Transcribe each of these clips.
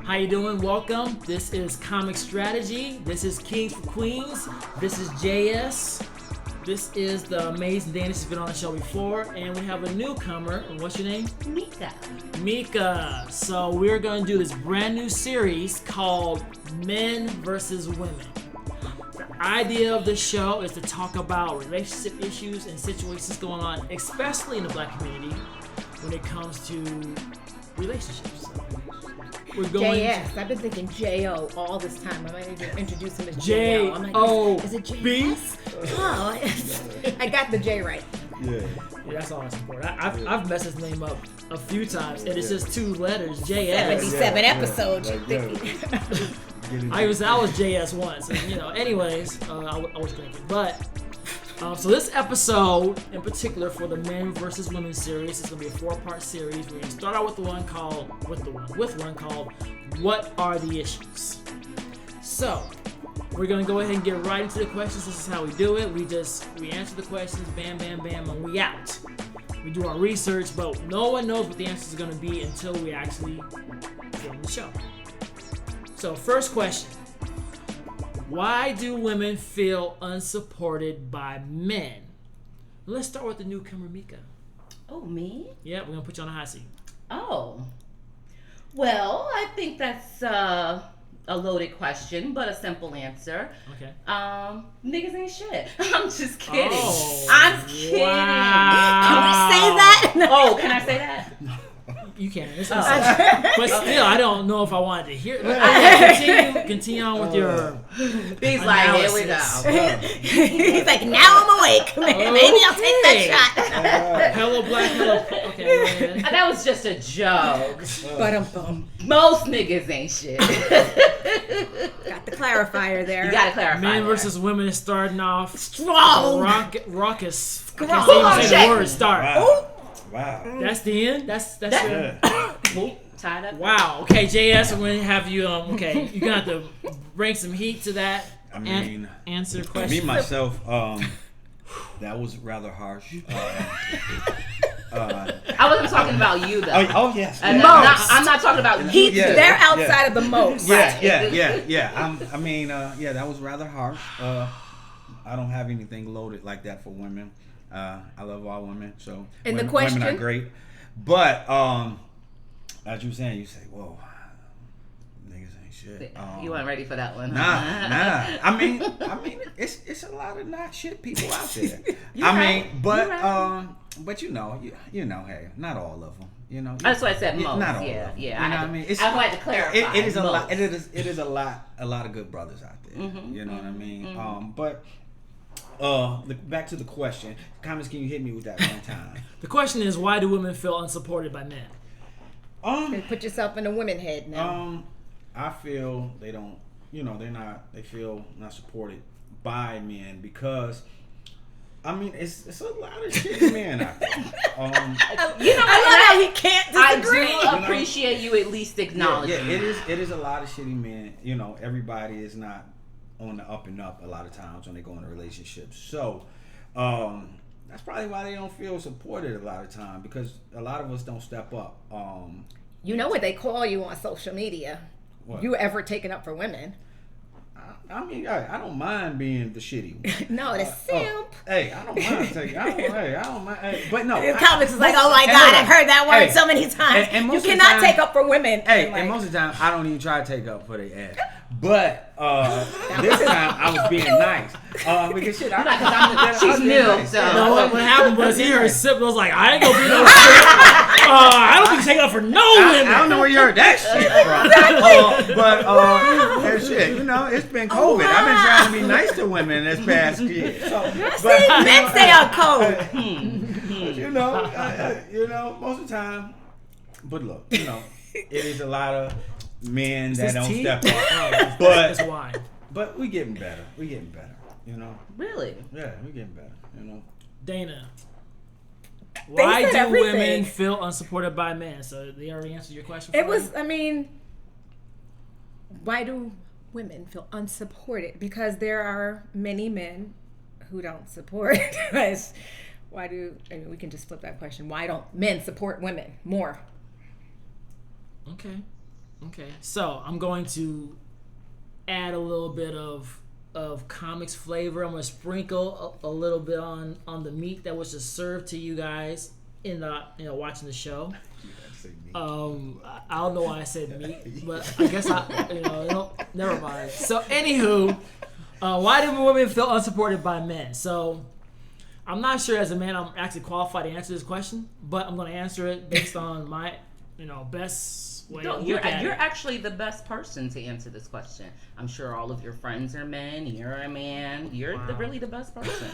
How you doing? Welcome. This is Comic Strategy. This is Kings for Queens. This is JS. This is the Amazing Dana. She's been on the show before, and we have a newcomer. What's your name? Mica. Mica. So we're going to do this brand new series called Men versus Women. The idea of this show is to talk about relationship issues and situations going on, especially in the Black community, when it comes to relationships. We're going JS. I've been thinking J.O. all this time. I might need to introduce him as J-O. I'm like, is it JS? Oh, I got the J right. Yeah, that's all it's important. I've messed his name up a few times, and it's just two letters, JS. 77 episodes. I was JS once, and anyways, I was thinking. But, so this episode, in particular, for the Men versus Women series, it's going to be a 4-part series. We're going to start out with one called, What Are the Issues? So, we're going to go ahead and get right into the questions. This is how we do it. We answer the questions, bam, bam, bam, and we out. We do our research, but no one knows what the answers are going to be until we actually film the show. So, first question. Why do women feel unsupported by men? Let's start with the newcomer, Mica. Oh, me? Yeah, we're going to put you on a hot seat. Oh. Well, I think that's a loaded question, but a simple answer. Okay. Niggas ain't shit. I'm just kidding. Oh, I'm kidding. Wow. Can we say that? Oh, can I say that? You can. But still, I don't know if I wanted to hear it. Continue on with your He's like, here we go. He's like, now I'm awake. Maybe I'll take that shot. Hello, Black. Hello. Okay, go ahead. That was just a joke. But Most niggas ain't shit. got the clarifier there. You gotta clarify. Men versus women is starting off Strong. Raucous. I Strong. can't even say the word start. Wow. That's the end? That's your... Tied up. Wow. Okay, JS, I'm going to have you, you're going to have to bring some heat to that. I mean, answer the me question. myself, that was rather harsh. I wasn't talking about you, though. Oh yes. I'm not talking about you. They're outside of the most. Yeah. That was rather harsh. I don't have anything loaded like that for women. I love all women, so And women, the question? women are great. But as you were saying, you say, "Whoa, niggas ain't shit." You weren't ready for that one. Nah. I mean, it's a lot of not shit people out there. But hey, not all of them. That's why I said most. Not all of them. Yeah. You know what I mean? I wanted to clarify. It is a most. lot. It is a lot of good brothers out there. Mm-hmm. You know what I mean? But back to the question. Comments, can you hit me with that one time? The question is, why do women feel unsupported by men? Put yourself in the women head now. I feel they don't. They feel not supported by men because. It's a lot of shitty men out there. I love how he can't disagree. I do appreciate you at least acknowledging. Yeah, it is a lot of shitty men. Everybody is not on the up and up a lot of times when they go into relationships. So that's probably why they don't feel supported a lot of time because a lot of us don't step up. You know what they call you on social media? What? You ever taken up for women? I don't mind being the shitty one. No, the simp. Hey, I don't mind taking. I don't mind. Hey, but no, Comics is like, oh my God, I've heard that word so many times. And you cannot take up for women. And most of the time, I don't even try to take up for their ass. But this time, I was being nice because shit, she's new. Nice. So What happened was he heard sip. I was like, I ain't gonna be no shit. I don't be taking up for no women. I don't know where you heard that shit from. And shit, it's been COVID. I've been trying to be nice to women this past year. Men stay on code. Most of the time. But look, it is a lot of men that don't step up. That's why. But we getting better. really, Yeah, we getting better. Dana, why said do everything. women feel unsupported by men? So they already answered your question. Why do women feel unsupported? Because there are many men who don't support us. We can just flip that question. Why don't men support women more? Okay. Okay, so I'm going to add a little bit of Comix flavor. I'm gonna sprinkle a little bit on the meat that was just served to you guys in the watching the show. I don't know why I said meat, but I guess never mind. So anywho, why do women feel unsupported by men? So I'm not sure as a man I'm actually qualified to answer this question, but I'm gonna answer it based on my best way to look at it. You're actually the best person to answer this question. I'm sure all of your friends are men. You're a man. You're really the best person.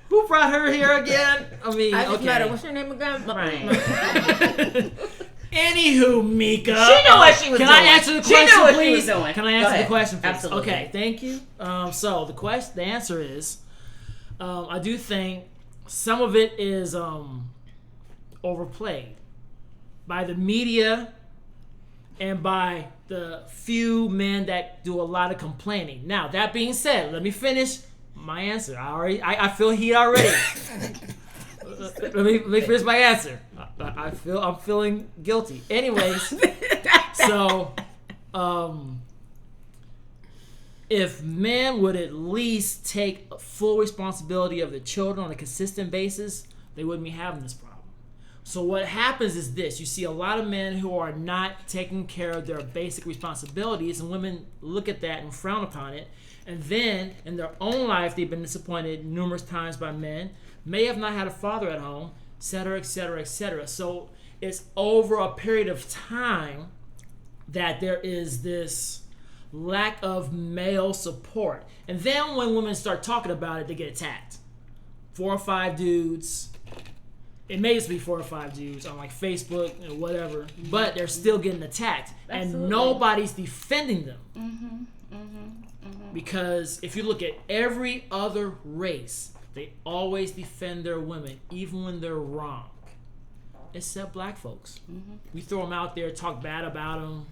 Who brought her here again? I mean, I just okay. met her. What's your name again? Right. Anywho, Mica. She knew what she was doing. Can I answer the question, She knew what please? she was doing. Can I answer the question, please? Absolutely. Okay, thank you. So the answer is, I do think some of it is overplayed by the media and by the few men that do a lot of complaining. Now, that being said, let me finish my answer. I feel heat already. let me finish my answer. I'm feeling guilty. Anyways, so if men would at least take full responsibility of the children on a consistent basis, they wouldn't be having this problem. So what happens is this: you see a lot of men who are not taking care of their basic responsibilities, and women look at that and frown upon it. And then, in their own life, they've been disappointed numerous times by men, may have not had a father at home, etc., etc., etc. So it's over a period of time that there is this lack of male support. And then when women start talking about it, they get attacked. 4 or 5 dudes. It may just be 4 or 5 dudes on like Facebook and whatever, but they're still getting attacked. Absolutely. And nobody's defending them. Because if you look at every other race, they always defend their women, even when they're wrong. Except black folks. We throw them out there, talk bad about them.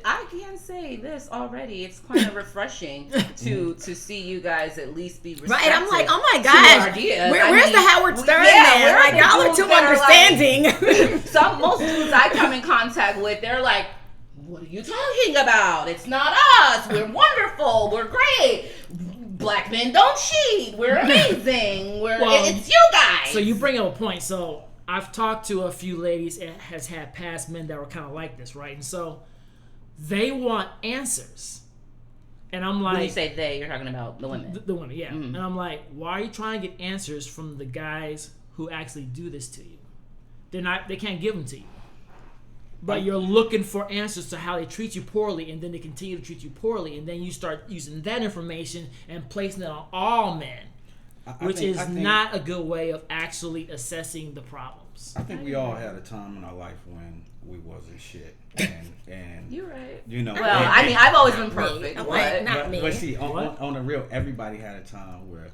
I can say this already. It's kind of refreshing to see you guys at least be respectful. Right, I'm like, oh my gosh, where's the Howard Stern man? Like, y'all are too understanding. Most dudes I come in contact with, they're like, what are you talking about? It's not us. We're wonderful. We're great. Black men don't cheat. We're amazing. It's you guys. So you bring up a point. So I've talked to a few ladies that has had past men that were kind of like this, right? And so they want answers. And I'm like... When you say they, you're talking about the women. The women, yeah. And I'm like, why are you trying to get answers from the guys who actually do this to you? They can't give them to you. But you're looking for answers to how they treat you poorly, and then they continue to treat you poorly, and then you start using that information and placing it on all men, which is not a good way of actually assessing the problems. I think we all had a time in our life when we wasn't shit, and you're right. Well, I've always been perfect, but see, on the real, everybody had a time where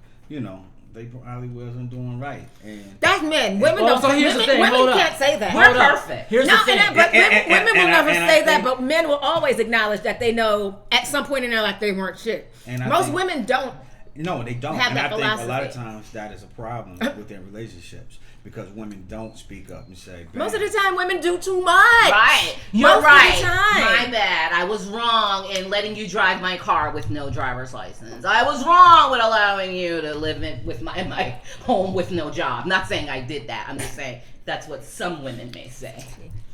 they probably wasn't doing right. And that's men. Women don't. So here's the thing. Women can't say that. We're perfect. Here's the thing. But women will never say that. But men will always acknowledge that they know at some point in their life they weren't shit. Most women don't. No, they don't. Have that I think philosophy. a lot of times that is a problem within relationships because women don't speak up and say. Most of the time, women do too much. Right. You're Most right. Of the time. My bad. I was wrong in letting you drive my car with no driver's license. I was wrong with allowing you to live with my home with no job. Not saying I did that. I'm just saying that's what some women may say.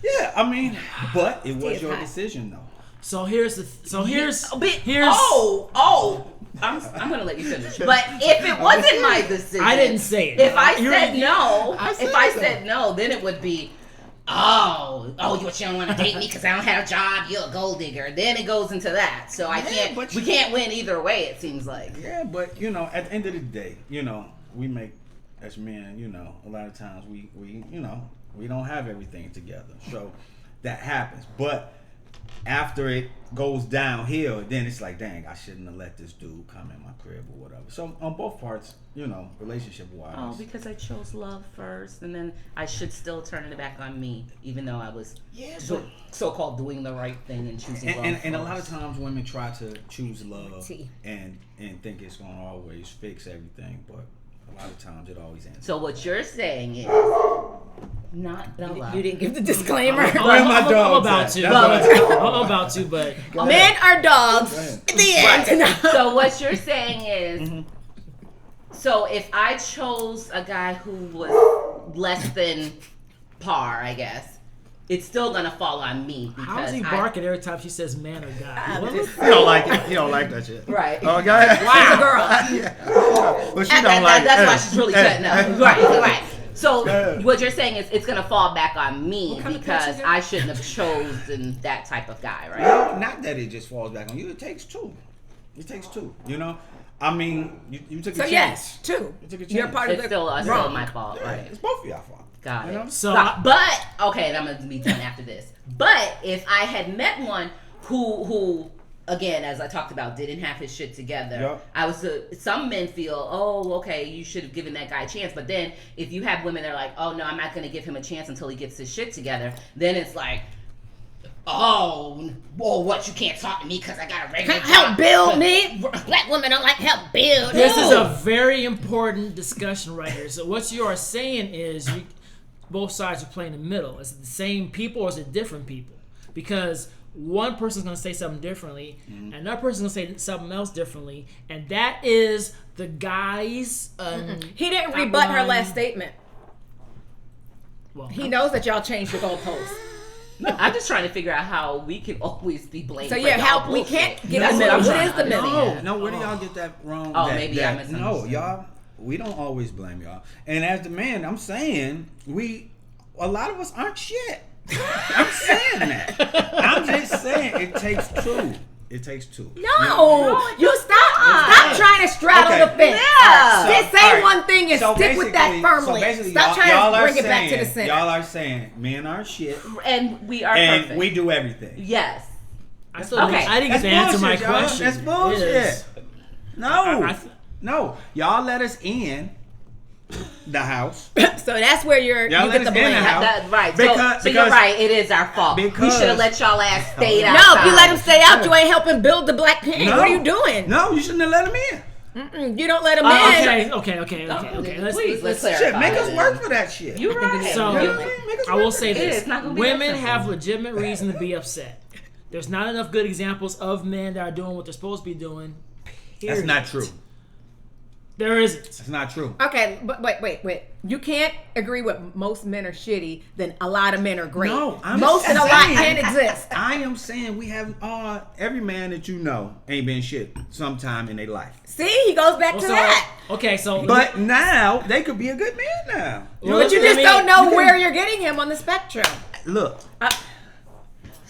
Yeah, but it was your decision though. So here's I'm gonna let you finish. But if it wasn't my decision, I didn't say it. If I said no, then it would be, you don't want to date me because I don't have a job. You're a gold digger. Then it goes into that. So we can't win either way. It seems like. Yeah, but at the end of the day, we make as men, a lot of times we don't have everything together. So that happens, but. After it goes downhill, then it's like, dang, I shouldn't have let this dude come in my crib or whatever. So on both parts, relationship-wise. Oh, because I chose love first, and then I should still turn it back on me, even though I was so-called doing the right thing and choosing love first. And a lot of times women try to choose love and think it's going to always fix everything, but a lot of times it always ends. So what you're saying is Not Bella. You didn't give the disclaimer. Where my I'm dogs about at? to. That's I'm about to, but Men are dogs. At the end. Right. So what you're saying is, so if I chose a guy who was less than par, I guess, it's still gonna fall on me because how is he barking every time she says man or guy? You don't like it. You don't like that shit. Right. Oh, go ahead. She's a girl. Well, she don't like it. That's why she's really cutting up. Right. So Yeah. what you're saying is it's gonna fall back on me kind of because picture? I shouldn't have chosen that type of guy, right? No, not that it just falls back on you. It takes two. It takes two. You know, I mean, you took a So chance. yes, two. You took a chance. You're part of It's the still wrong. my fault, Yeah, right? it's both of y'all fault. Got You it. know? So But okay, and I'm gonna be done after this. But if I had met one who again, as I talked about, didn't have his shit together, Yep. I was. Some men feel, oh, okay, you should have given that guy a chance. But then if you have women that are like, oh no, I'm not gonna give him a chance until he gets his shit together, then it's like, oh, well, what? You can't talk to me because I got a regular job. Help build me. Black women don't like help build. this is a very important discussion right here. So what you are saying is both sides are playing in the middle. Is it the same people or is it different people? Because one person's going to say something differently, and another person's going to say something else differently, and that is the guy's. He didn't rebut her last statement. Well, He knows that y'all changed the goalposts. I'm just trying to figure out how we can always be blamed. So for yeah, y'all how we bullshit. can't get That's us. what I'm What trying is to the middle? understand. No, where do y'all get that wrong? Oh, maybe I no, misunderstood. y'all. We don't always blame y'all. And as the man, I'm saying a lot of us aren't shit. I'm saying that. I'm just saying it takes two. It takes two. No, you stop trying to straddle the fence. Yeah. Just say all right. one thing and stick with that firmly. Stop trying to bring it back to the center. Y'all are saying men are shit And we are and perfect. we do everything. Yes. I still Okay. I didn't get to answer my y'all. question. That's bullshit. Is- No, no. Y'all let us in the house. So that's where you Y'all get let the us in the blame. house. Right. Because- So you're because- right. It is our fault. We because- should have let y'all ass stay No, outside. if you let him stay out, you ain't helping build the black king. No. What are you doing? No, you shouldn't have let him in. You don't let him in. Okay. Please, let's Shit, clarify. make us work for that shit. You're right. So You know what I mean? Make us I will work say for It this: is not gonna be women that simple. have legitimate reason to be upset. There's not enough good examples of men that are doing what they're supposed to be doing. That's Period. not true. There isn't. That's not true. Okay, but wait. You can't agree with most men are shitty, then a lot of men are great. No, I'm most and a lot saying- can't exist. I am saying we have every man that you know ain't been shit sometime in their life. See, he goes back to So, that. okay, so But now they could be a good man now. But you just don't know where you're getting him on the spectrum. Look,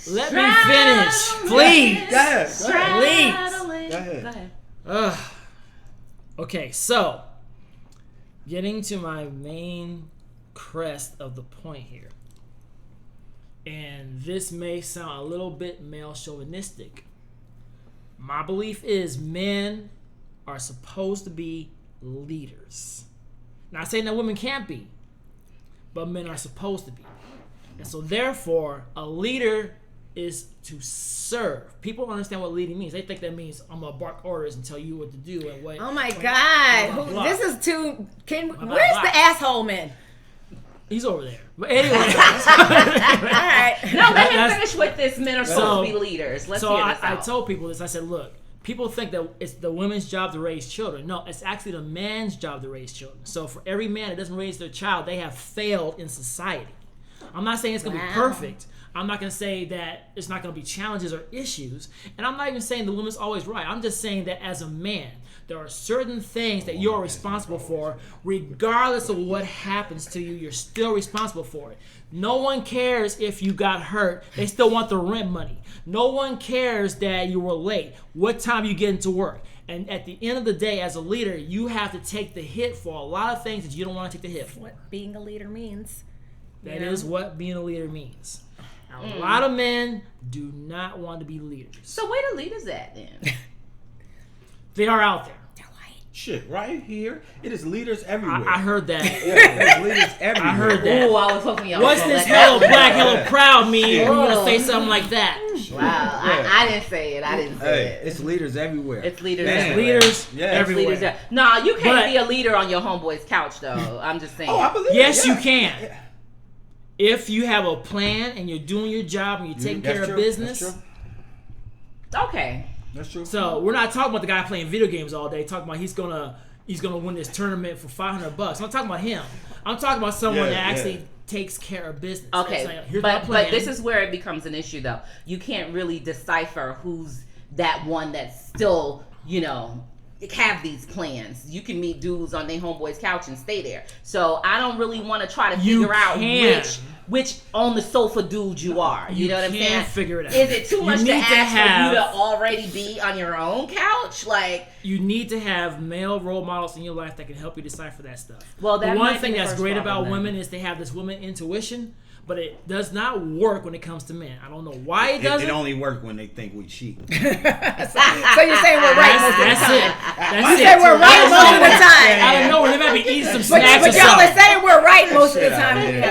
let me finish, please. go ahead. Please. Go ahead. Ugh. Okay, so getting to my main crest of the point here, and this may sound a little bit male chauvinistic. My belief is men are supposed to be leaders. Not saying that women can't be, but men are supposed to be. And so therefore, a leader is to serve. People don't understand what leading means. They think that means I'm gonna bark orders and tell you what to do and what. Oh my blah, God. blah, blah. This is too. Where's blah. the asshole man? He's over there. But anyway, All right. No, let him That's- finish with this. Men are supposed to be leaders. Let's so hear this I out. told people this. I said, look, people think that it's the women's job to raise children. No, it's actually the man's job to raise children. So for every man that doesn't raise their child, they have failed in society. I'm not saying it's going to be perfect. I'm not going to say that it's not going to be challenges or issues. And I'm not even saying the woman's always right. I'm just saying that as a man, there are certain things that you're responsible for. Regardless of what happens to you, you're still responsible for it. No one cares if you got hurt. They still want the rent money. No one cares that you were late. What time you get into work. And at the end of the day, as a leader, you have to take the hit for a lot of things that you don't want to take the hit for. What being a leader means. That is what being a leader means. A lot of men do not want to be leaders. So where the leaders at then? They are out there. They're white. Shit, right here, it is leaders everywhere. I heard that. There's leaders everywhere. I heard that. Ooh, I was hoping y'all. What's would this let that hello one black, go. hello proud mean when you gonna Oh. say something like that? Wow, I didn't say it. I didn't say Hey, it. it's leaders everywhere. It's leaders Man. everywhere. Leaders Yeah. everywhere. Leaders there. Nah, you can't But- be a leader on your homeboy's couch though. I'm just saying. Oh, I believe Yes, it, yeah. you can. if you have a plan and you're doing your job and you're taking care of business. That's true. Okay. That's true. So we're not talking about the guy playing video games all day. Talking about he's gonna win this tournament for $500. I'm not talking about him. I'm talking about someone that actually takes care of business. Okay, like, here's my but plan. this is where it becomes an issue, though. You can't really decipher who's that one that's still, have these plans. You can meet dudes on their homeboy's couch and stay there. So I don't really want to try to figure out which on the sofa dude you are. You know what I'm saying? Can't figure it out. Is it too much to ask for you to already be on your own couch? Like, you need to have male role models in your life that can help you decipher that stuff. Well, that the one might thing be the that's first great problem, about then. women is they have this woman intuition, but it does not work when it comes to men. I don't know why it doesn't. It only works when they think we cheat. So you're saying we're right most of the That's time. it. That's You it. say we're right most of the time. I don't know. They might be eating some But snacks or y'all are something. saying we're right most of the Shit, time. I did.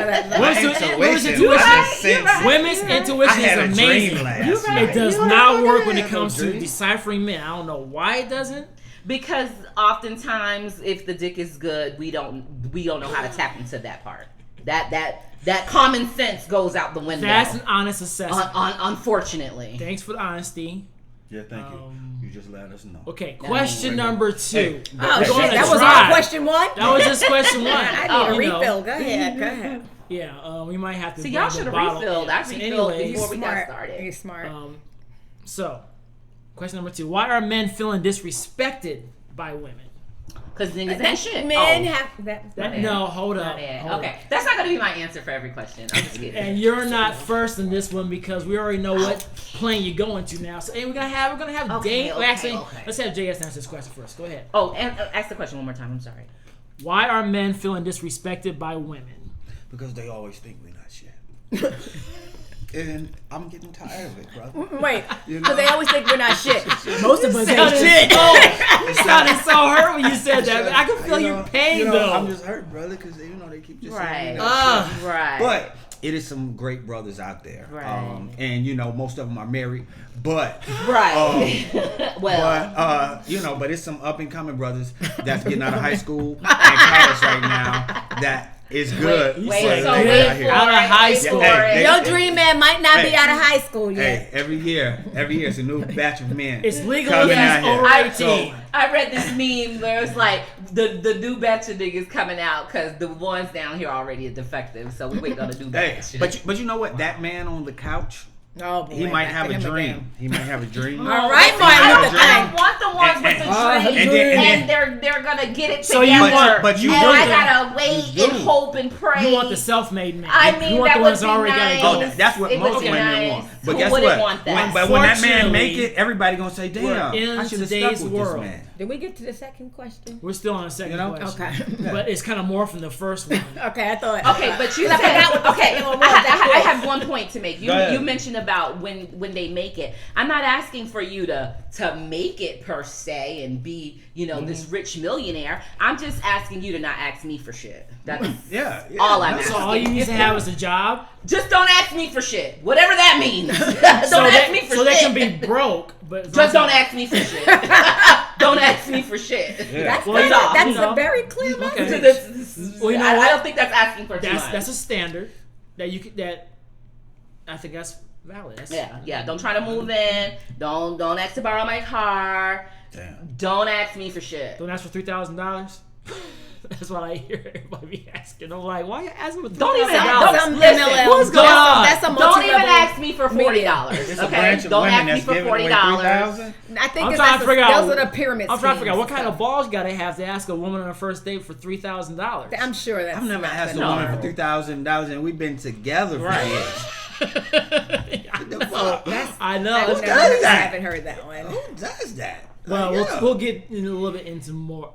Women's Intuition. intuition. Women's I intuition had is a dream amazing. last It night. does You not know, work when I it had no comes to dream. deciphering men. I don't know why it doesn't. because oftentimes if the dick is good, we don't know how to tap into that part. That common sense goes out the window. That's an honest assessment. Unfortunately. Thanks for the honesty. Yeah, thank you. You just let us know. Okay, question number 2. Hey, Oh, We're going shit. to That was try. all question 1? That was just question 1. I need a You know. refill. Go ahead. Yeah, we might have to. So bring y'all the should have bottle refilled. in. I So refilled anyways, before we got Smart. started. You're smart. So, question number 2: why are men feeling disrespected by women? Because niggas ain't shit. Men Oh. have that. No, hold up. Not it. hold Okay, up. that's not gonna be my answer for every question. I'm just kidding. And you're not first in this one because we already know what plane you're going to now. So, hey, we're gonna have Okay, Dane. okay, Actually, okay. let's have JS answer this question first. Go ahead. Oh, and ask the question one more time. I'm sorry. Why are men feeling disrespected by women? Because they always think we're not shit. And I'm getting tired of it, brother. Wait, You know? because they always think we're not shit. Most of us ain't Sounded shit. You sounded so hurt when you said that. I can feel your pain though. I'm just hurt, brother, because they keep just Right. saying we're not shit. Right. But it is some great brothers out there. Right. And most of them are married. But right. Well. but it's some up and coming brothers that's getting out of high school and college right now that is good. Wait, said so they wait out for here. Out of it, high wait school. for Hey, it. Your dream man might not be Hey. out of high school yet. Hey, every year it's a new batch of men. It's legal coming if out he's here. over I 18. I read this meme where it's like the new batch of niggas coming out because the ones down here already are defective, so we waiting on the new Hey, batch. but you know what? That man on the couch, Oh, boy, he might back have to a him dream. again. He might have a dream. All right, I Martin don't, Luther I King. don't want the ones with the and dream, then- and they're gonna get it So together. you want- but you and do I that. gotta wait You do. and hope and pray. You want the self-made man. I you mean, want that the would ones be already nice. got it Oh, that's what It would most be women nice. want. But Who guess wouldn't what? want that? But when that man Unfortunately, make it, everybody gonna say, we're "Damn, in I should have today's stuck with world. this man." Did we get to the second question? We're still on the second You know? question. Okay. But it's kind of more from the first one. Okay, I thought. Okay, but you I said forgot what the okay. second one was. I have one point to make. Go ahead. You mentioned about when they make it. I'm not asking for you to make it per se and be this rich millionaire. I'm just asking you to not ask me for shit. That's Yeah, all I'm that's So asking. all you need to have is a job. Just don't ask me for shit, whatever that means. don't so ask me for so shit. they can be broke, but Just don't ask me for shit. Don't ask me for shit. Yeah. That's, Well, very- you know, that's you know. a very clear Okay. message. Well, you know I what? don't think that's asking for too much. That's a standard that you could that. I think that's valid. That's, Yeah. Don't try to move in. Don't ask to borrow my car. Damn. Don't ask me for shit. Don't ask for $3,000. That's what I hear everybody be asking. I'm like, why are you asking for $3,000? Don't even Some listen. MLM. What's going on? That's a Don't multi-level. even ask me for $40. It's a Okay, branch of don't women ask me that's for giving away $40. $3,000. I think I'm it's trying to figure out. those are the pyramid I'm trying to figure out what schemes. kind of balls you gotta have to ask a woman on a first date for $3,000. I'm sure that's. I've never not asked a the woman norm. for $3,000, and we've been together for Right. years. That's, I know. I've It's never, does I that? haven't heard that one. Who does that? Well, Like, we'll get in a little bit into more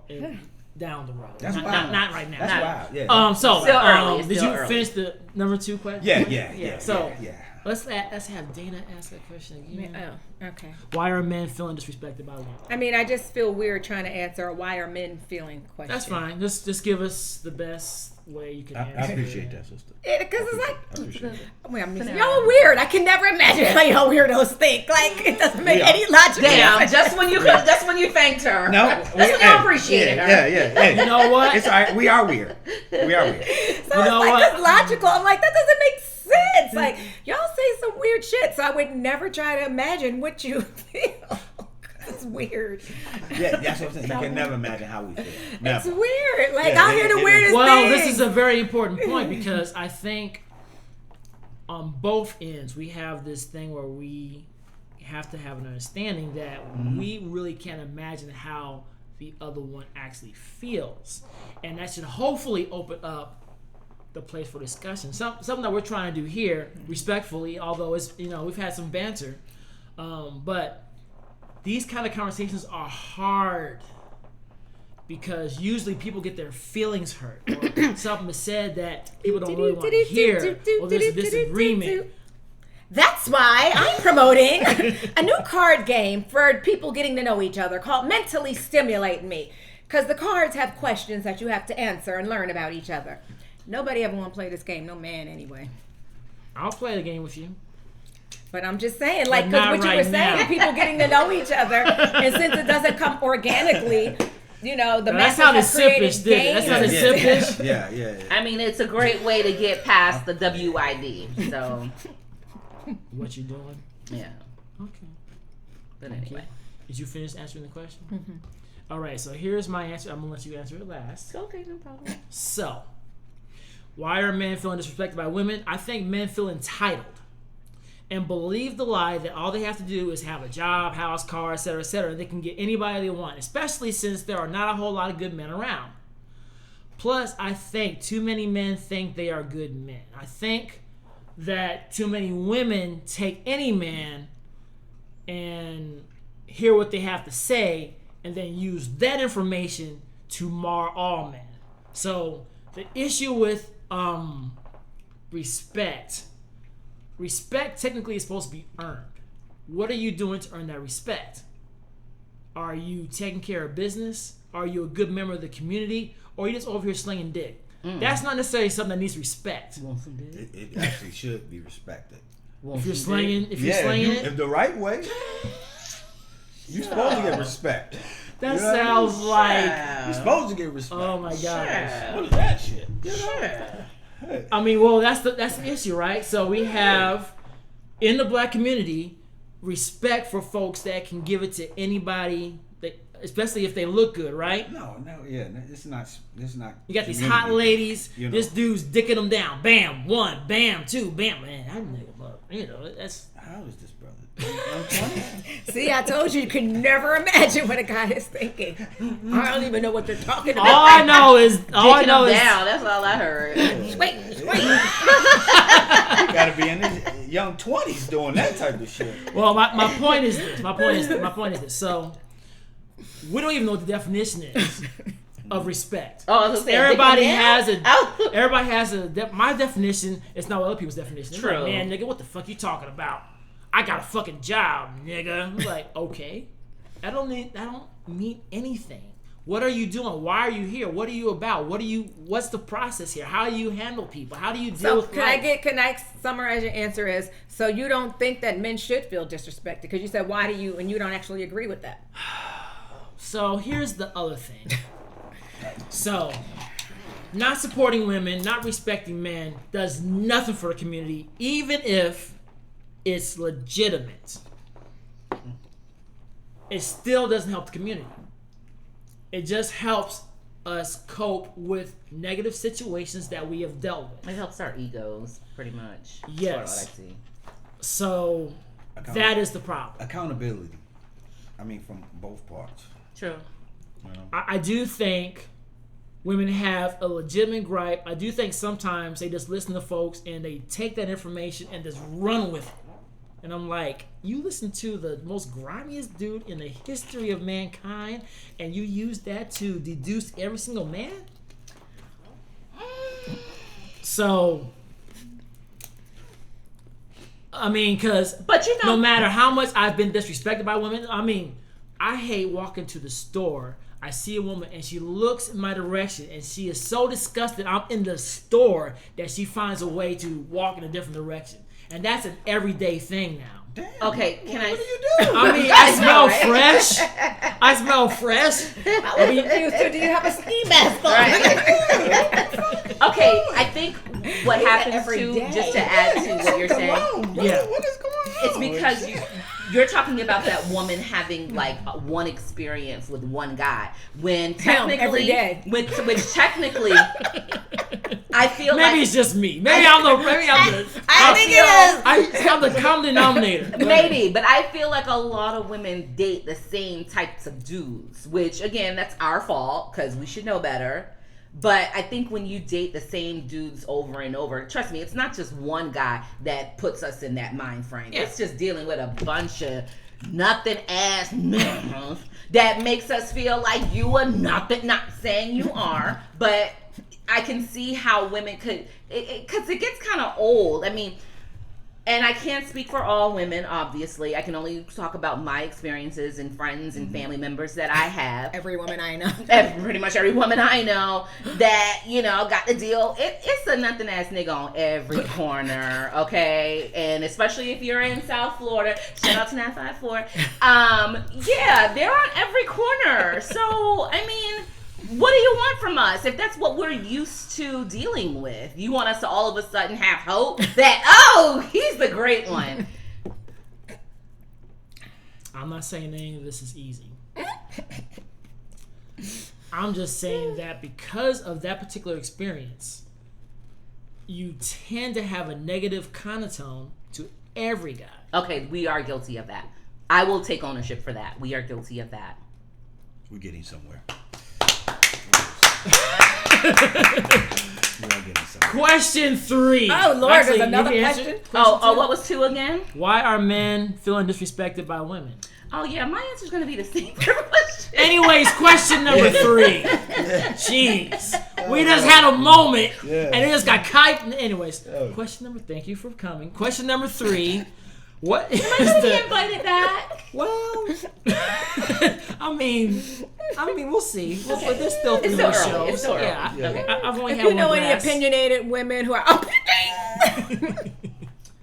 down the road. That's not, wild. not right now. That's Not- wild. Yeah. So, Still early, did still you early. finish the number 2 question? Yeah. So yeah. let's have Dana ask that question again. Oh, okay. Why are men feeling disrespected by women? I mean, I just feel weird trying to answer a why are men feeling question. That's fine. Just give us the best way you can I answer. appreciate that, sister. Because it's I like, appreciate it. y'all are weird. I can never imagine how y'all weirdos think. Like, it doesn't make any logical Damn, sense. just when you thanked her. No, That's when you appreciated her. Yeah. You know what? It's all right. We are weird. So You know it's like, what? that's logical. I'm like, that doesn't make sense. Like, y'all say some weird shit, so I would never try to imagine what you feel. It's weird. Yeah, that's what I'm saying. You can never imagine how we feel. Never. It's weird. Like, Yeah, I hear the it weirdest is. Well, things. this is a very important point because I think on both ends we have this thing where we have to have an understanding that we really can't imagine how the other one actually feels, and that should hopefully open up the place for discussion. Something that we're trying to do here, respectfully, although it's we've had some banter, but these kind of conversations are hard because usually people get their feelings hurt or something is said that people don't really want to hear or there's a disagreement. That's why I'm promoting a new card game for people getting to know each other called Mentally Stimulate Me. Because the cards have questions that you have to answer and learn about each other. Nobody ever want to play this game. No man, anyway. I'll play the game with you. But I'm just saying, like, But because not what you right were saying, now. people getting to know each other, and since it doesn't come organically, the That's how the Sipish did it. That's how the Sipish. Yeah. I mean, it's a great way to get past the WID. So, What you doing? yeah. Okay. But anyway. Did you finish answering the question? All right, so here's my answer. I'm gonna let you answer it last. Okay, no problem. So, why are men feeling disrespected by women? I think men feel entitled and believe the lie that all they have to do is have a job, house, car, etc., etc. They can get anybody they want, especially since there are not a whole lot of good men around. Plus, I think too many men think they are good men. I think that too many women take any man and hear what they have to say and then use that information to mar all men. So the issue with respect technically is supposed to be earned. What are you doing to earn that respect? Are you taking care of business? Are you a good member of the community? Or are you just over here slinging dick? That's not necessarily something that needs respect. It actually should be respected. If you're slinging it, If the right way, you're supposed to get respect. that You know what I sounds mean? like, You're supposed to get respect. oh my gosh. What is that shit? I mean, well, that's the issue, right? So we have in the black community respect for folks that can give it to anybody, especially if they look good, right? No, yeah, it's not. You got these hot ladies. You know. This dude's dicking them down. Bam, one. Bam, two. Bam, man. That nigga, that's. How is this, brother? I'm 20. See, I told you can never imagine what a guy is thinking. I don't even know what they're talking about. All I know is. Taking them down. That's all I heard. Wait. You gotta be in his young 20s doing that type of shit. Well, my point is this. My point is this. So, we don't even know what the definition is of respect. Oh, I was gonna say, Everybody dicking has down? a. Everybody has a. My definition is not other people's definition. It's True. like, man, nigga, what the fuck you talking about? I got a fucking job, nigga. I'm like, okay, I don't mean anything. What are you doing? Why are you here? What are you about? What's the process here? How do you handle people? How do you deal with life? Can I summarize your answer is, so you don't think that men should feel disrespected? Because you said, why do you, and you don't actually agree with that. So here's the other thing. So, not supporting women, not respecting men does nothing for the community, even if it's legitimate. It still doesn't help the community. It just helps us cope with negative situations that we have dealt with. It helps our egos, pretty much. Yes. That's what I see. So that is the problem. Accountability. I mean, from both parts. True. You know? I do think women have a legitimate gripe. I do think sometimes they just listen to folks and they take that information and just run with it. And I'm like, you listen to the most grimiest dude in the history of mankind and you use that to deduce every single man? So, I mean, because no matter how much I've been disrespected by women, I mean, I hate walking to the store. I see a woman and she looks in my direction and she is so disgusted I'm in the store that she finds a way to walk in a different direction. And that's an everyday thing now. Damn. Okay, can I? What do you do? I mean, I smell fresh. I smell fresh. I mean, do you have a ski mask on? Okay, I think what happens every too, day. just to add to what you're saying, Yeah. What is going on? it's because you're talking about that woman having like one experience with one guy when technically, every day. which technically, I feel Maybe like it's just me. Maybe I'm the I think it is. I'm the common denominator. maybe, but I feel like a lot of women date the same types of dudes, which again, that's our fault because we should know better. But I think when you date the same dudes over and over, trust me, it's not just one guy that puts us in that mind frame. Yeah. It's just dealing with a bunch of nothing ass niggas that makes us feel like you are nothing. Not saying you are, but I can see how women could, because it gets kind of old. I mean, and I can't speak for all women, obviously. I can only talk about my experiences and friends and family members that I have. Every woman I know. Pretty much every woman I know that, got the deal. It's a nothing ass nigga on every corner, okay? And especially if you're in South Florida, shout out to 954. Yeah, they're on every corner. So, I mean, what do you want from us if that's what we're used to dealing with? You want us to all of a sudden have hope that, oh, he's the great one. I'm not saying any of this is easy. I'm just saying that because of that particular experience, you tend to have a negative connotation to every guy. Okay, we are guilty of that. I will take ownership for that. We are guilty of that. We're getting somewhere. We are getting somewhere. Question 3. Oh, Lord, Actually, there's another you answered question? Oh, what was 2 again? Why are men feeling disrespected by women? Oh, yeah, my answer's going to be the same question. Anyways, question number 3. Jeez. We just had a moment and it just got kite. Anyways, question number, thank you for coming. Question number 3. What is Be invited back. well, I mean, we'll see. But there's still It's 3 still more early. shows. It's still early. Yeah, Okay. I've only If had you one know any glass. opinionated women who are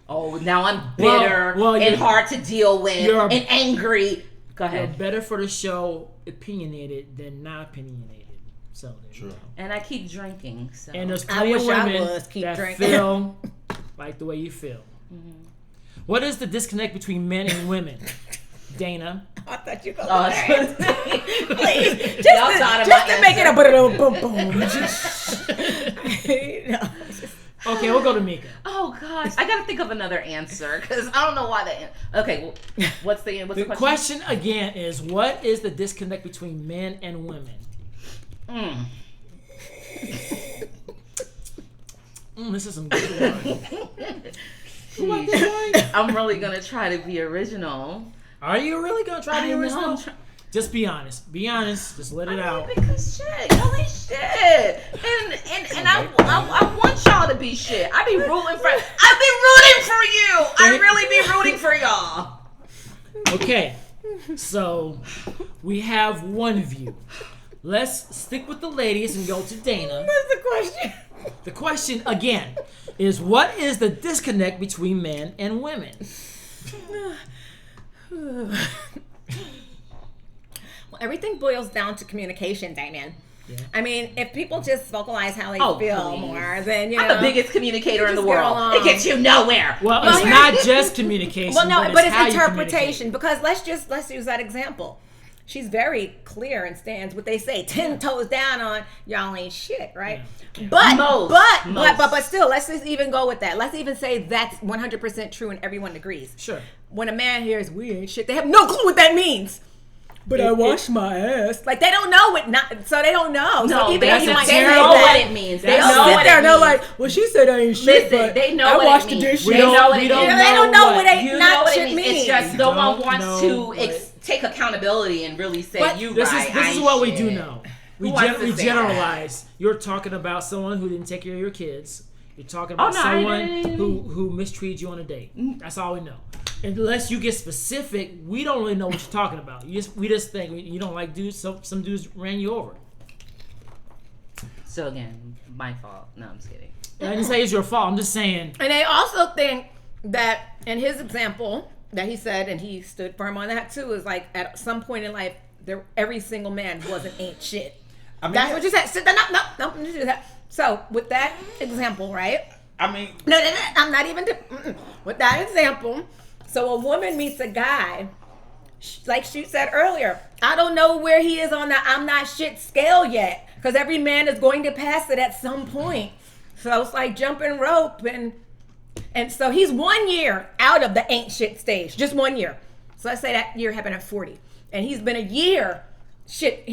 Oh, now I'm bitter Well, and you're- hard to deal with you're- and angry. Go You're ahead. better for the show opinionated than not opinionated. So there you go. And I keep drinking. So. And there's I plenty of wish I women was. Keep that drinking. feel like the way you feel. What is the disconnect between men and women? Dana. I thought you were Oh, going please, Y'all thought of just my to make it a boom boom. Okay, we'll go to Mica. Oh gosh, I gotta think of another answer because I don't know why that. Okay, well, what's the The question again is, what is the disconnect between men and women? This is some good one. I'm really gonna try to be original. Are you really gonna try to be I know, original? I'm try- Just be honest. Be honest. Just let it out. Because shit, y'all ain't shit, and I want y'all to be shit. I be rooting for you. I really be rooting for y'all. Okay, so we have one view. Let's stick with the ladies and go to Dana. What's the question? The question again is, what is the disconnect between men and women? Well, everything boils down to communication, Damien. Yeah. I mean, if people just vocalize how they Oh, feel please. more, then I'm the biggest communicator in the just get world. along. It gets you nowhere. Well, Well, it's not just communication. Well, no, but it's how you interpretation. Because let's use that example. She's very clear and stands what they say 10 toes down on y'all ain't shit, right? Yeah. But Most. but still, let's just even go with that. Let's even say that's 100% true and everyone agrees. Sure. When a man hears we ain't shit, they have no clue what that means. But I wash my ass. Like they don't know what so they don't know. No, so even they though you might say know that, what it means. They They know don't sit what there it and they're means. like, well, she said I ain't shit. Listen, but they know I what washed it the means. dishes. They know what it we don't means. They don't know what they You know not what it shit means. means. It's just no one Don't wants know, to but- take accountability and really say But you This right. is I what we shit. do know. We, Who wants to we say generalize. You're talking about someone who didn't take care of your kids. You're talking about Oh, no, I someone didn't. who mistreated you on a date. That's all we know. unless you get specific, we don't really know what you're talking about. We just think you don't like dudes, so some dudes ran you over. So again, my fault. No, I'm just kidding. I didn't say it's your fault. I'm just saying. And I also think that in his example that he said, and he stood firm on that too, is like at some point in life, every single man ain't shit. I mean, that's what you said. No. So with that example, right? I mean, No, I'm not even with that example. So a woman meets a guy, like she said earlier. I don't know where he is on the I'm not shit scale yet, because every man is going to pass it at some point. So it's like jumping rope, and so he's 1 year out of the ain't shit stage, just 1 year. So let's say that year happened at 40, and he's been a year.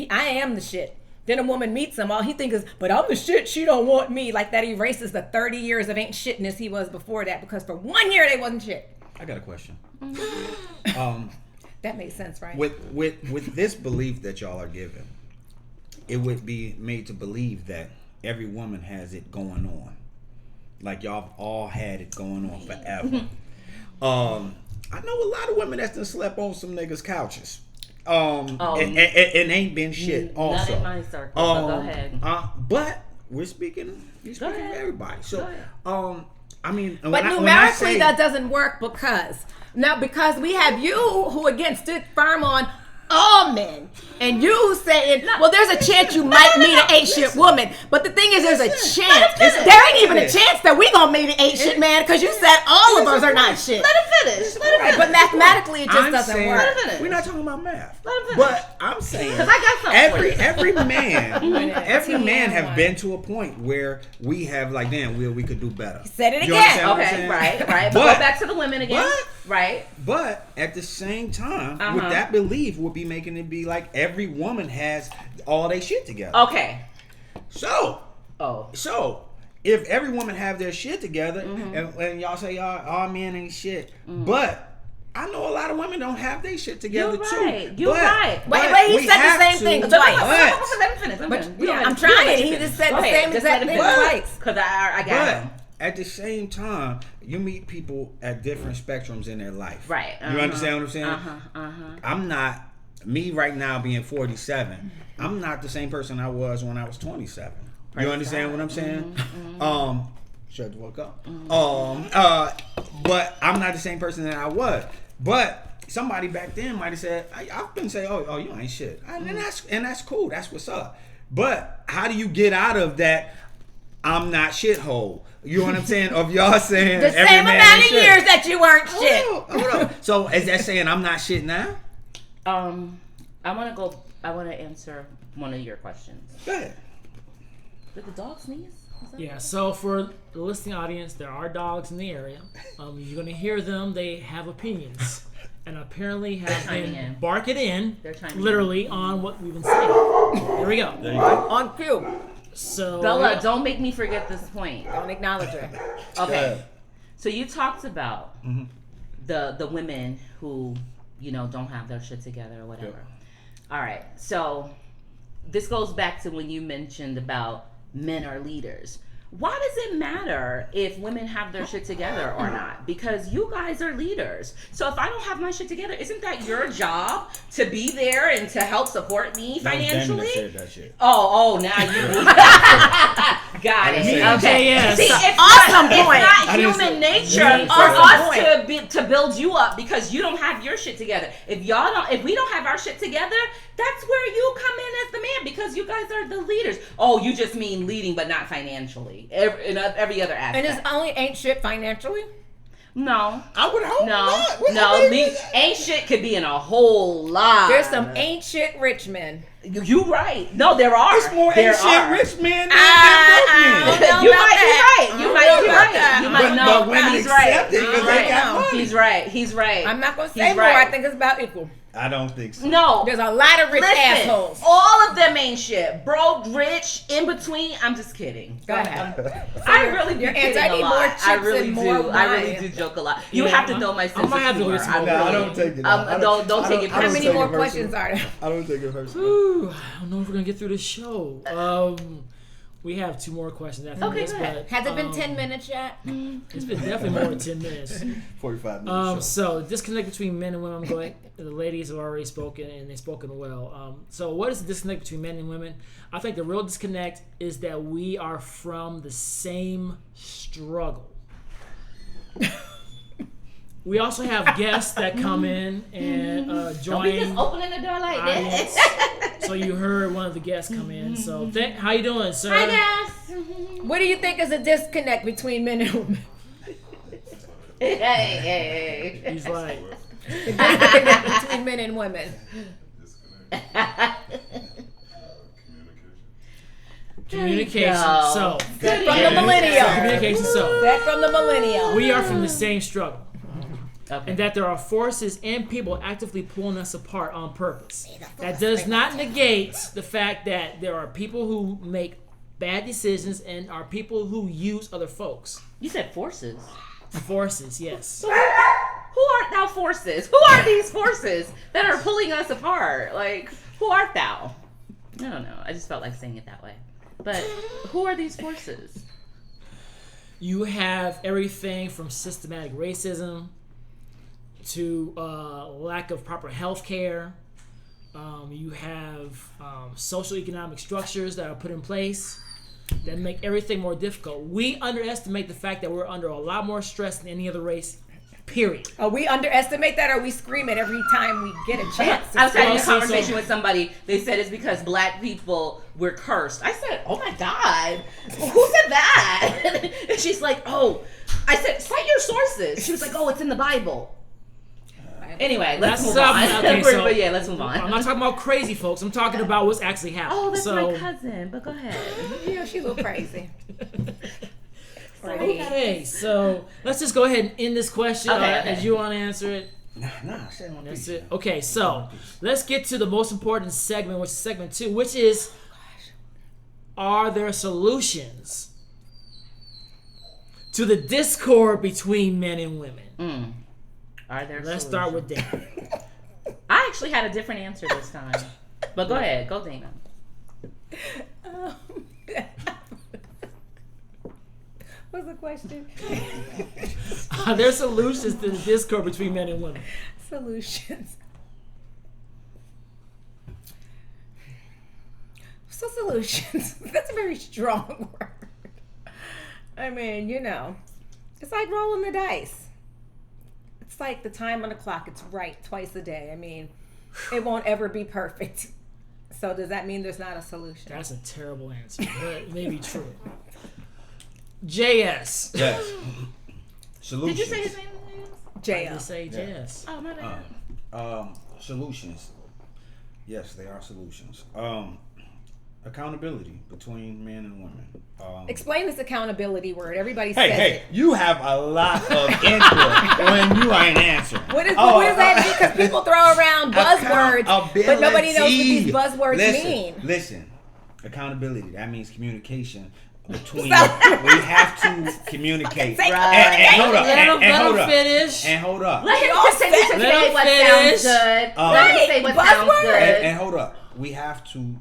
I am the shit. Then a woman meets him, all he thinks is, but I'm the shit, she don't want me. Like that erases the 30 years of ain't shitness he was before that, because for 1 year they wasn't shit. I got a question. That makes sense, right? With this belief that y'all are given, it would be made to believe that every woman has it going on. Like y'all have all had it going on forever. I know a lot of women that's done slept on some niggas' couches. And ain't been shit also. Not in my circle, but go ahead. But you're speaking for everybody. So I mean, but numerically that doesn't work because we have you who again stood firm on all men, and you saying, well, there's a chance you might meet an ain't shit woman, but the thing is, there's a chance. There ain't even a chance that we gonna meet an ain't shit man, because you said all of us are not shit. Let him finish. But mathematically, it just doesn't work. Let him finish. We're not talking about math. Let him finish. But I'm saying, because I got something. every man have been to a point where we have like, damn, we could do better. Said it You again. understand what I'm Okay, saying? right. But go back to the women again. Right. But at the same time, with that belief, would be making it be like every woman has all their shit together. Okay. So if every woman have their shit together, and y'all say all men ain't shit, but I know a lot of women don't have their shit together too. You're right. Wait, he said the same thing twice. Let him finish. I'm trying. He just said the same exact thing twice. Because I got him. At the same time, you meet people at different spectrums in their life. Right. You understand what I'm saying? I'm not, me right now being 47, I'm not the same person I was when I was 27. You understand what I'm saying? Shut the fuck up. But I'm not the same person that I was. But somebody back then might have said, I've been saying, oh, you ain't shit. And that's cool. That's what's up. But how do you get out of that I'm not shithole? You know what I'm saying? Of y'all saying the every same man amount of shit. years that you weren't shit. Hold on. So is that saying I'm not shit now? I want to answer one of your questions. Go ahead. Did the dog sneeze? Yeah, so for the listening audience, there are dogs in the area. You're going to hear them. They have opinions. And apparently have been barking in, literally, on what we've been saying. Here we go. There you go. On cue. So Bella, don't make me forget this point. Don't acknowledge it. Okay. So you talked about the women who, don't have their shit together or whatever. Yep. All right. So this goes back to when you mentioned about men are leaders. Why does it matter if women have their shit together or not? Because you guys are leaders. So if I don't have my shit together, isn't that your job to be there and to help support me financially? Said that shit. Oh, now you got it. Okay. Yes. See, it's awesome not point. Human nature for us to build you up because you don't have your shit together. If we don't have our shit together, that's where you come in as the man because you guys are the leaders. Oh, you just mean leading, but not financially. In every other aspect. And it's only ain't shit financially? No. I would hope not. Ain't shit could be in a whole lot. There's some ain't shit rich men. You right. No, there are. It's more ain't shit rich men than broke men. You might be right. You might know. But women He's accept it because they got money. He's right. I'm not going to say more. I think it's about equal. I don't think so. No. There's a lot of rich assholes. All of them ain't shit. Broke, rich, in between. I'm just kidding. Go ahead. I really do kidding a lot. I really do joke a lot. You have to know my sense of humor. I don't take it. Don't take it personally. How many more questions are there? I don't take it personally. I don't know if we're gonna get through this show. We have 2 more questions after Okay, this, go ahead. but Has it been 10 minutes yet? it's been definitely more than 10 minutes. 45 minutes. So disconnect between men and women. I'm going. The ladies have already spoken, and they've spoken well. So what is the disconnect between men and women? I think the real disconnect is that we are from the same struggle. We also have guests that come in and Don't be join. just opening the door like audience. this. So you heard one of the guests come in. So how you doing, sir? Hi, guys. What do you think is a disconnect between men and women? Hey. He's like, The disconnect between men and women. communication. go. So That from the millennial. communication. So That from the millennial. we are from the same struggle. Okay. And that there are forces and people actively pulling us apart on purpose. That does not negate the fact that there are people who make bad decisions and are people who use other folks. You said forces. Forces, yes. Who art thou forces? Who are these forces that are pulling us apart? Like, who art thou? I don't know. I just felt like saying it that way. But who are these forces? You have everything from systematic racism to lack of proper health care. You have social economic structures that are put in place that make everything more difficult. We underestimate the fact that we're under a lot more stress than any other race, period. Oh, we underestimate that, or we scream it every time we get a chance. I was having a So- conversation with somebody. They said it's because black people were cursed. I said, oh my God, who said that? And she's like, oh. I said, cite your sources. She was like, oh, it's in the Bible. Anyway, let's move on. Okay, so But yeah, let's move on. I'm not talking about crazy folks. I'm talking about what's actually happening. Oh, that's so, my cousin. But go ahead. Yeah, she's a little crazy. Okay, so let's just go ahead and end this question Okay. as you want to answer it. Nah, say one That's piece. it. Okay, so let's get to the most important segment, which is segment 2, which is, are there solutions to the discord between men and women? Are there Let's solutions? start with Dana. I actually had a different answer this time. But go ahead. Go, Dana. What's the question? Are there solutions to the discord between men and women? Solutions. So solutions. That's a very strong word. I mean, it's like rolling the dice. It's like the time on the clock. It's right twice a day. I mean, it won't ever be perfect. So does that mean there's not a solution? That's a terrible answer, but it may be true. JS. Yes. Solutions. Did you say his name? They JL. say JS. Oh, my bad. Solutions. Yes, they are solutions. Accountability between men and women. Explain this accountability word. Everybody says Hey, it. you have a lot of input when you ain't answering. What is that mean? Because people throw around buzzwords, but nobody knows what these buzzwords mean. Listen, accountability, that means communication between, we have to communicate. Say- And hold up, Let and hold him up. finish. And hold up. Let him all continue to said- say Let him what finish. sounds good. Right, Let him say what sounds buzzword. good. And hold up. We have to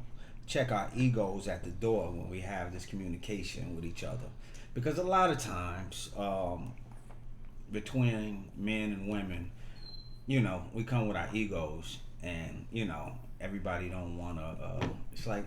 check our egos at the door when we have this communication with each other. Because a lot of times, between men and women, we come with our egos and, everybody don't want to, it's like,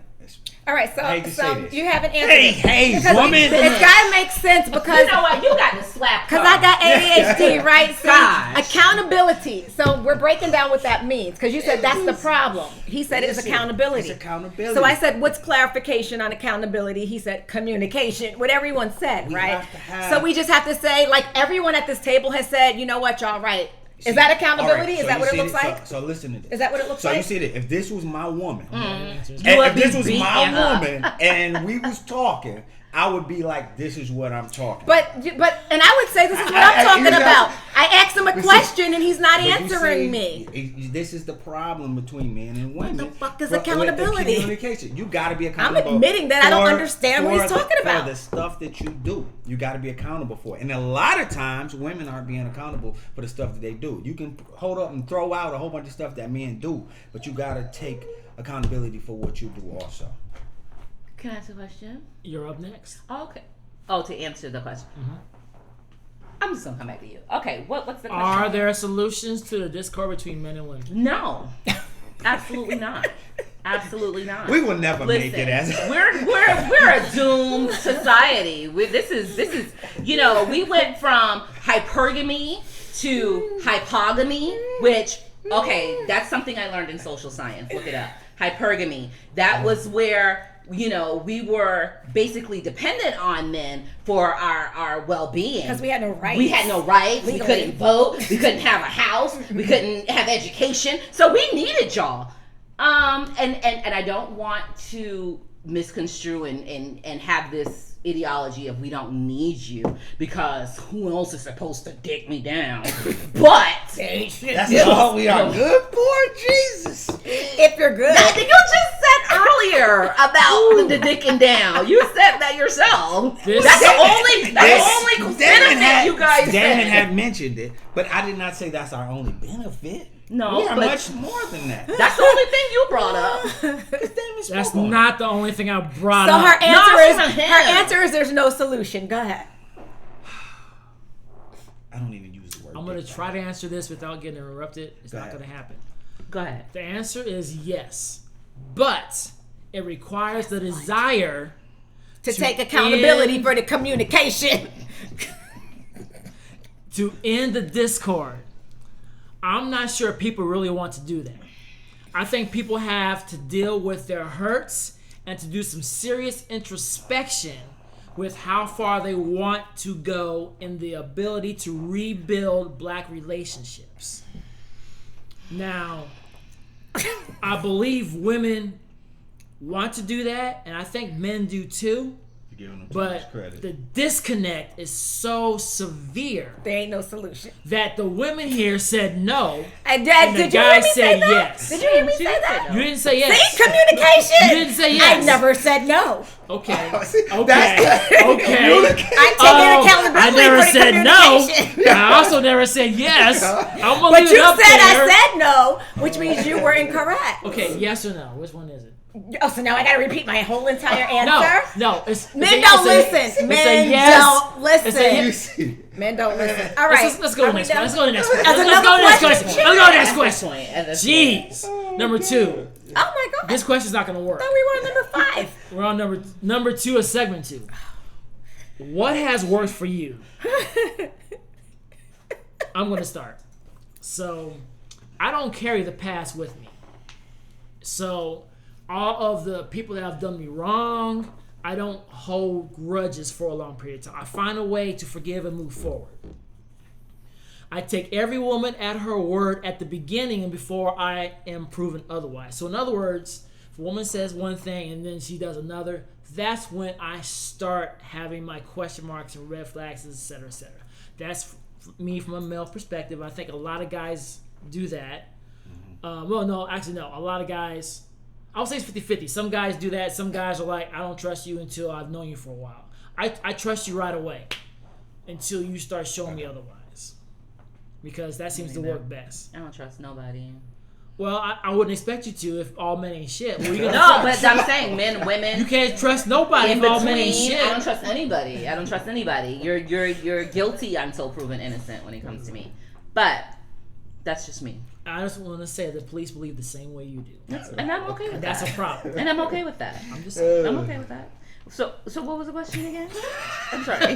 All right, I hate to say so this. you haven't answered Hey, it. Because woman. It's gotta make sense because You know what? You got to slap her. I got ADHD, right? So Gosh. accountability. So we're breaking down what that means because you said that's the problem. He said it's Listen, accountability. it's accountability. So I said, what's clarification on accountability? He said communication. What everyone said, We right? have to have- So we just have to say, like everyone at this table has said, you know what, y'all right. Is that accountability? All right, Is so that you what it see looks this? like? So listen to this. Is that what it looks So like? you see that if this was my woman, You and would if this be was beating my her. woman, and we was talking, I would be like, "This is what I'm talking." But and I would say this is what I'm talking you know, about. I asked him a But see- question and he's not But you answering see, me. This is the problem between men and women. the fuck is with the accountability? communication. You got to be accountable. admitting that I don't for- understand what he's for talking about. For the stuff that you do, you got to be accountable for. And a lot of times, women aren't being accountable for the stuff that they do. You can hold up and throw out a whole bunch of stuff that men do, but you got to take accountability for what you do also. Can I ask a question? You're up next. Oh, okay. Oh, to answer the question. Mm-hmm. I'm just gonna come back to you. Okay, what's the question? Are there solutions to the discord between men and women? No, absolutely not. Absolutely not. We will never make it as we're a doomed society. This is we went from hypergamy to hypogamy, which that's something I learned in social science. Look it up. Hypergamy. That was where we were basically dependent on men for our well-being. Because we had no rights. We had no rights. Legally. We couldn't vote. We couldn't have a house. We couldn't have education. So we needed y'all. And I don't want to misconstrue and have this ideology of we don't need you because who else is supposed to dick me down? But that's all we are good for, Jesus. If you're good. You just said earlier about the dicking down. You said that yourself. That's the only benefit you guys said. Damon had mentioned it, but I did not say that's our only benefit. No, we are much more than that. That's the only thing you brought up. That's not the only thing I brought So up. her answer is there's no solution. Go ahead. I don't even use the word. I'm going to try to answer this without getting interrupted. It's not going to happen. Go ahead. The answer is yes. But it requires the desire to take accountability for the communication. to end the discord. I'm not sure people really want to do that. I think people have to deal with their hurts and to do some serious introspection with how far they want to go in the ability to rebuild black relationships. Now, I believe women want to do that, and I think men do too. But the disconnect is so severe. There ain't no solution. That the women here said no, and the did you guy hear me said say that? yes. Did you hear me say that? You didn't say yes. See, communication. You didn't say yes. I never said no. Okay. Okay. I take accountability I never for the said no. communication. I also never said yes. I'm gonna But leave you it up said there. I said no, which means you were incorrect. Okay, yes or no? Which one is it? Oh, so now I gotta repeat my whole entire answer? No. Men don't listen. Men don't listen. Men don't listen. All right. Let's go to the next one. Let's go to the next one. That's Let's go to the next question. question. Let's go to the next question. Jeez. Number 2. Oh my God. This question's not gonna work. I thought we were on number 5. We're on number 2 of segment 2. What has worked for you? I'm gonna start. So, I don't carry the past with me. So, all of the people that have done me wrong, I don't hold grudges for a long period of time. I find a way to forgive and move forward. I take every woman at her word at the beginning and before I am proven otherwise. So in other words, if a woman says one thing and then she does another, that's when I start having my question marks and red flags, etc., etc. That's me from a male perspective. I think a lot of guys do that. A lot of guys, I'll say it's 50-50. Some guys do that. Some guys are like, I don't trust you until I've known you for a while. I trust you right away until you start showing me otherwise. Because that seems to work best. I don't trust nobody. Well, I wouldn't expect you to if all men ain't shit. Well, no, but I'm saying men, women. You can't trust nobody if all men ain't shit. I don't trust anybody. You're guilty until proven innocent when it comes to me. But that's just me. I just want to say the police believe the same way you do. And I'm okay with that. That's a problem. And I'm okay with that. I'm just saying. I'm okay with that. So what was the question again? I'm sorry.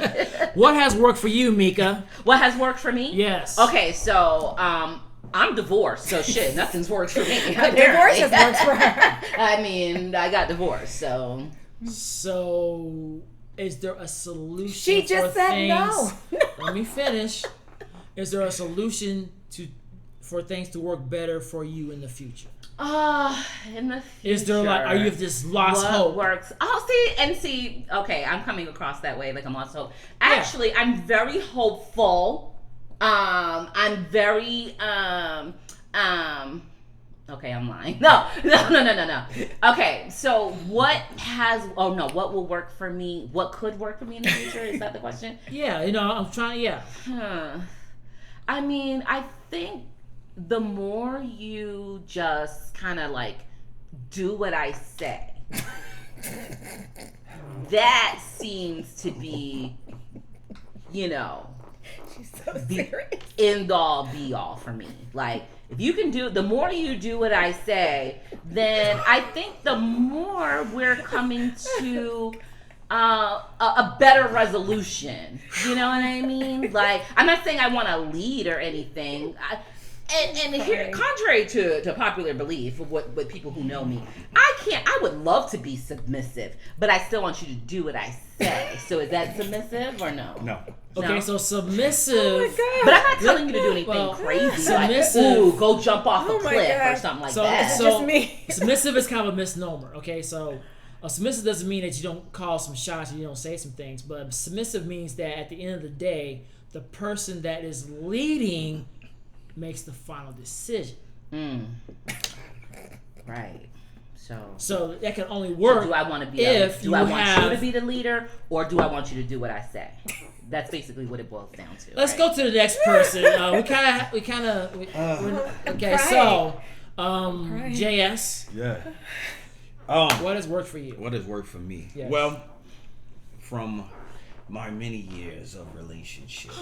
What has worked for you, Mica? What has worked for me? Yes. Okay, so I'm divorced, so shit, nothing's worked for me. Divorce has worked for her. I mean, I got divorced, so. So, is there a solution? She just said no. Let me finish. Is there a solution for things to work better for you in the future? In the future. Is there are you just lost hope? Works? See. Okay, I'm coming across that way, like I'm lost hope. Actually, yeah. I'm very hopeful. I'm very Okay, I'm lying. No. Okay, so what will work for me? What could work for me in the future? Is that the question? Yeah, I'm trying. Yeah. I mean, I think the more you just kind of like do what I say, that seems to be, you know, She's so the serious. end all be all for me. Like, if you can do, the more you do what I say, then I think the more we're coming to a better resolution. You know what I mean? Like, I'm not saying I want to lead or anything. And here, contrary to popular belief of what people who know me, I would love to be submissive, but I still want you to do what I say. So is that submissive or no? No. Okay, No? so submissive. Oh my God. But I'm not telling you to do anything Well, crazy, submissive- like, ooh, go jump off Oh a my cliff or God. something like So, that. so Just me. submissive is kind of a misnomer. Okay, so a submissive doesn't mean that you don't call some shots and you don't say some things, but submissive means that at the end of the day, the person that is leading makes the final decision. Right. So that can only work. So do I want to be? if Do I you want have- you to be the leader, or do I want you to do what I say? That's basically what it boils down to. Let's right? go to the next person. Okay, so crying. JS, Yeah. what has worked for you? What has worked for me? Yes. Well, from my many years of relationships,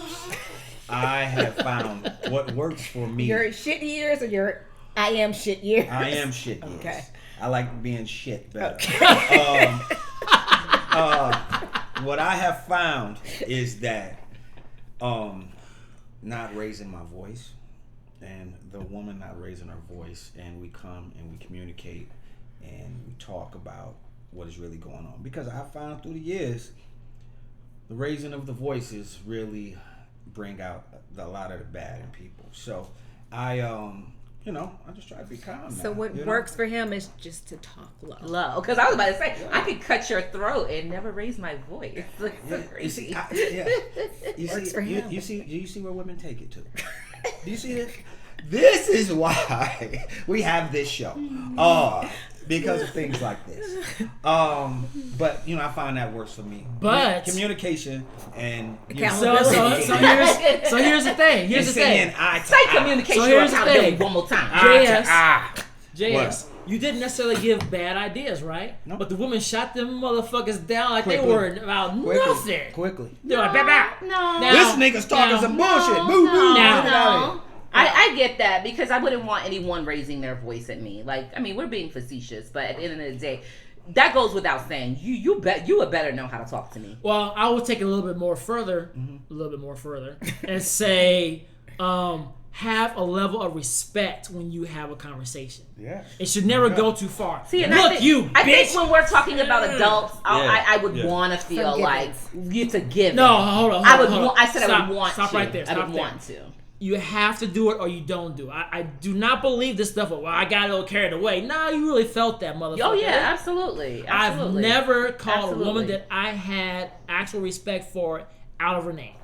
I have found what works for me. Your shit years or your I am shit years? I am shit. Yes. Okay. I like being shit better. Okay. What I have found is that not raising my voice, and the woman not raising her voice, and we come and we communicate and we talk about what is really going on. Because I found through the years, the raising of the voices really bring out a lot of the bad in people. So I just try to be calm. So now, what you know? works for him is just to talk low. Low, because I was about to say I could cut your throat and never raise my voice. Like, so You crazy. see, you Works see, for him. you see where women take it to. Do you see this? This is why we have this show. Because of things like this. But I find that works for me. But- communication and So here's the thing. Here's the thing. Say communication So here's the accountability thing. one more time. JS, you didn't necessarily give bad ideas, right? No. But the women shot them motherfuckers down like Quickly. they were about nothing. Quickly. They're like, "Bah, bah." No. Now- This nigga's talking now- some bullshit. Boo boo. Now- Get it out of here. I get that because I wouldn't want anyone raising their voice at me. Like, I mean, we're being facetious, but at the end of the day, that goes without saying. You would better know how to talk to me. Well, I will take it a little bit more further, and say, have a level of respect when you have a conversation. Yeah. It should never go too far. See, and Look, I think, you I bitch. think when we're talking about adults, I would Yeah. want to feel like Forgiveness. you to give. No, it. hold on. I would. hold on. I said I Stop, would want stop to. right there. I Stop would there. want to. You have to do it or you don't do it. I do not believe this stuff. Well, I got a little carried away. Nah, you really felt that, motherfucker. Oh yeah, absolutely. I've never called a woman Absolutely. that I had actual respect for out of her name.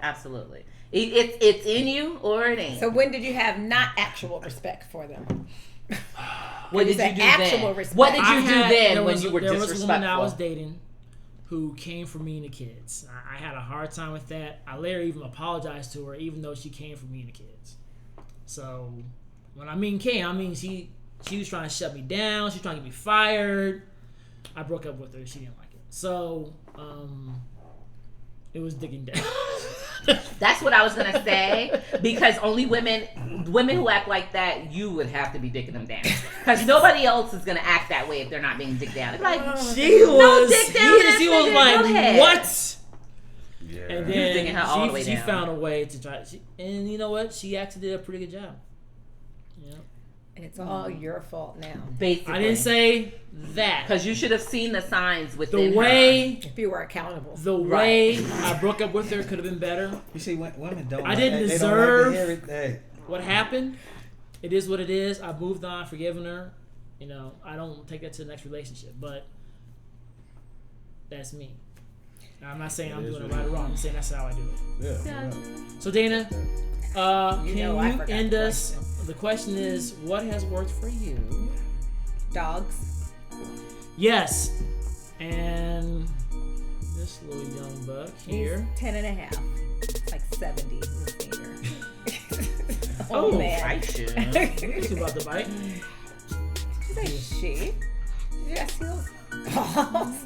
Absolutely. It's in you or it ain't. So when did you have not actual respect for them? what did you you say do actual then? respect? What did I you do had- then there when was- you were there disrespectful? was a woman I was dating who came for me and the kids. I had a hard time with that. I later even apologized to her, even though she came for me and the kids. So when I mean came, I mean she was trying to shut me down. She was trying to get me fired. I broke up with her. She didn't like it. So it was digging down. That's what I was gonna say, because only women who act like that, you would have to be dicking them down, because nobody else is gonna act that way if they're not being dicked down. It's like She was. dick down that She was nigga, like, go ahead. what? Yeah. And He was digging her all the way she down. found a way to try. And you know what? She actually did a pretty good job. Yeah. And it's all your fault now. basically. I didn't say that. because you should have seen the signs within The way If you were accountable. I broke up with her could have been better. You see, women don't. I didn't they deserve- Don't like to hear it. Hey. What happened? It is what it is. I moved on, forgiven her. I don't take that to the next relationship, but that's me. Now, I'm not saying I'm It is doing it what right it or wrong. I'm saying that's how I do it. Yeah. So Dana, can know I you forgot end the us? The question is, what has worked for you? Dogs. Yes. And this little young buck here. He's 10 and a half. Like 70 this year. Oh, man. I should. She's about to bite. Did you say she? Did I see those? balls.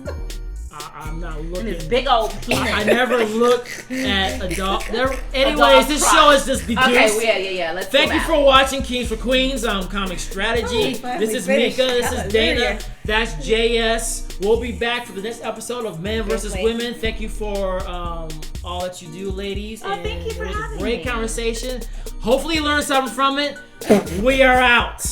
I'm not And looking. his big old penis. I never look at adult. Anyways, this show is just deduced. Okay, yeah. Let's Thank go you back. for watching Kings for Queens Comic Strategy. Oh, This is finished. Mika. This is Dana. Hallelujah. That's JS. We'll be back for the next episode of Men vs. Yes, Women. Thank you for all that you do, ladies. Oh, thank you for it was having a great me. conversation. Hopefully you learned something from it. We are out.